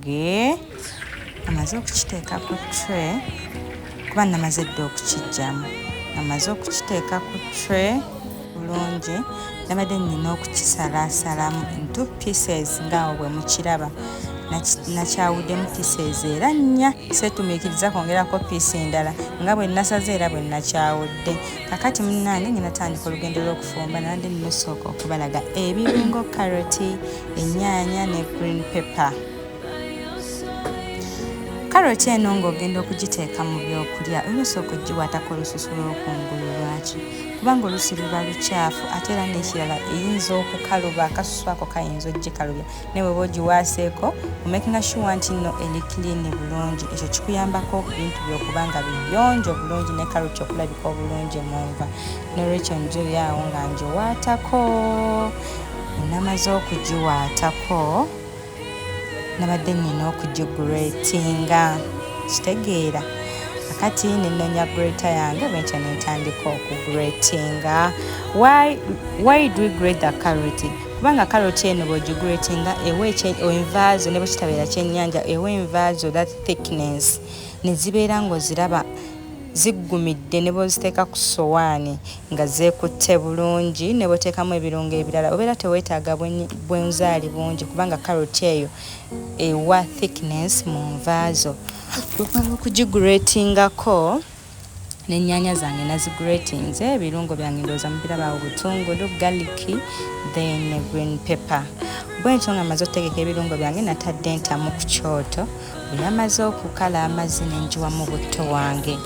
kyange amaze okukiteeka ku tray kuba namaze dda okukijjamu. Amaze okukiteeka ku tray bulungi nabadde nnina okukisalaasalamu into pieces ngaawo bwe mukiraba. Nakyawuddemu pieces era 4 seetumiikiriza kwongerako piisi endala nga bwe nasaze era bwe nakyawudde. Kakati munnange ngenda tandika olugendo lw'okufumba. Nabadde nnosooka okubalaga ebirungo karoti, ennyaanya ne green pepper. Karoti eno ng'ogenda okugiteeka mu byokulya olusooka ogiwaatako olususu lw'okungulu. Lwaki? Kubanga olusi luba lukyafu ate era n'ekirala eyinza okukaluba, akasusu ako kayinza ogikalubya. Ne bwe ogiwaaseeko omakinga sure nti nno eri clean bulungi. Ekyo kikuyambako ebintu by'okuba nga biyonjo bulungi ne karoti okulabika obulungi mu nva. N'olwekyo njuli awo nga ngiwaatako. Namaze okugiwaatako nabadde nnina okugiguratinga. Kitegeera? Kakati nenonya grater yange bwentyo nentandika okugratinga. Why do we grate the carrot? Kubanga carrot eno bw'ogigratinga ewa envaazo ne bwe kitabeera kyennyanja ewa envaazo that thickness ne zibeera ng'oziraba ziggumidde ne bw'oziteeka ku sowaani nga zeekutte bulungi. Ne bw'oteekamu ebirungo ebirala obeera teweetaaga bwenzaali bungi kubanga carrot eyo ewa thickness mu nvaazo. Okugiguratingako n'ennyaanya zange naziguratinze, ebirungo byange ndowooza mubiraba obutungulu, garlic then green pepper. Bwentyo nga maze okutegeka ebirungo byange natadde entamu ku kyoto. Bwe yamaze okukala amazzi n'enjiwamu butto wange.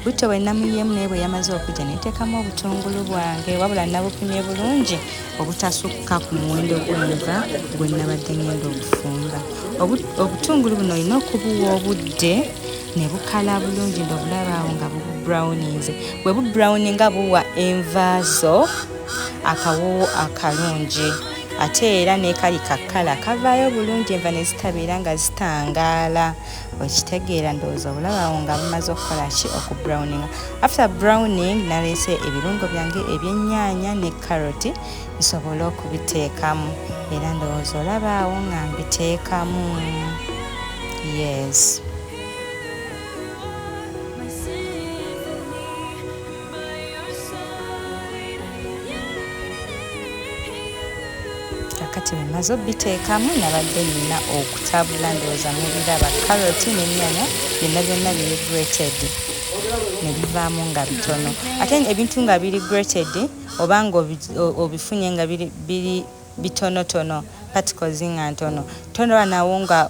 Butto bwe namuyemu naye bwe yamaze okujja neteekamu obutungulu bwange wabula nabupimye bulungi obutasukka ku muwendo gw'enva gwe nabadde ngenda okufumba. Obutungulu buno olina okubuwa obudde ne bukala bulungi nd'obulaba awo nga bubrowninze. Bwe bubrowninga buwa envaazo akawoowo akalungi ate era n'ekali kakkala kavaayo bulungi enva ne zitabeera nga zitangaala. Okitegeera ndowooza obulaba awo nga bumaze okukola ki okubrowninga. After browning naleese ebirungo byange eby'ennyaanya ne karoti nsobole okubiteekamu era ndowooza olaba awo nga mbiteekamu. Yes. Kakati bwe maze obiteekamu nabadde nnina okutabula ndowooza mubiraba karoti n'ennyaanya byonna biri grated ne bivaamu nga bitono. Ate ebintu nga biri grated oba nga obifunye nga biri bitonotono particles nga ntono tondola nawo nga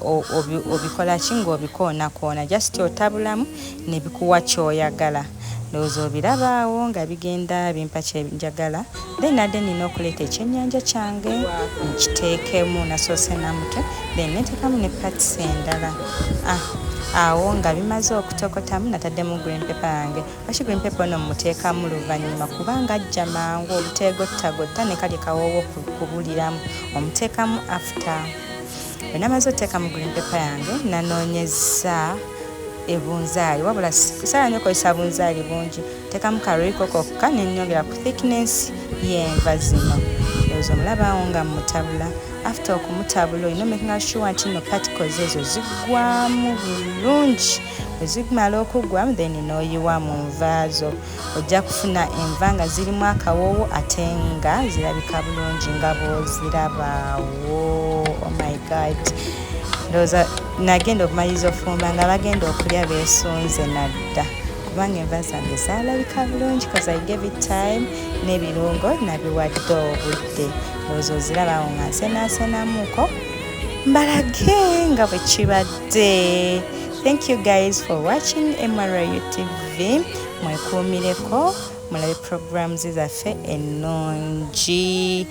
obikola ki ng'obikoonakoona just otabulamu ne bikuwa kyoyagala. Ndowooza obiraba awo nga bigenda bimpa kyenjagala. Then nadde nnina okuleeta ekyennyanja kyange nkiteekemu nasoose namutwe then neteekamu ne parts endala. Awo nga bimaze okutokotamu nataddemu green pepper yange. Lwaki green pepper ono muteekamu luvannyuma kubanga ajja mangu obuteegottagotta ne kali kawoowo kubuliramu omuteekamu after. Bwe namaze oteekamu green pepper yange nanoonyeza ebunzaali wabula saala nnyo okozesa bunzaali bungi. Teekamu karoyiko kokka ne nnyongera ku thickness y'enva zino. Ndowooza omulaba awo nga mutabula. After okumutabula olina omakinga sure nti nno particles ezo ziggwamu bulungi. Bwe zimala okuggwamu then n'oyiwa mu nvaazo. Ojja kufuna enva nga zirimu akawoowo ate nga zirabika bulungi nga bw'oziraba awo. Oh my God. Ndowooza nagenda okumaliriza okufumba nga bagenda okulya beesunze nadda kubanga enva zange zaalabika bulungi because I gave it time n'ebirungo nabiwadde obudde. Ndowooza oziraba awo nga nsenaasenamuuko mbalage nga bwe kibadde. Thank you guys for watching MRU TV. Mwekuumireko mulabe programs zaffe ennungi.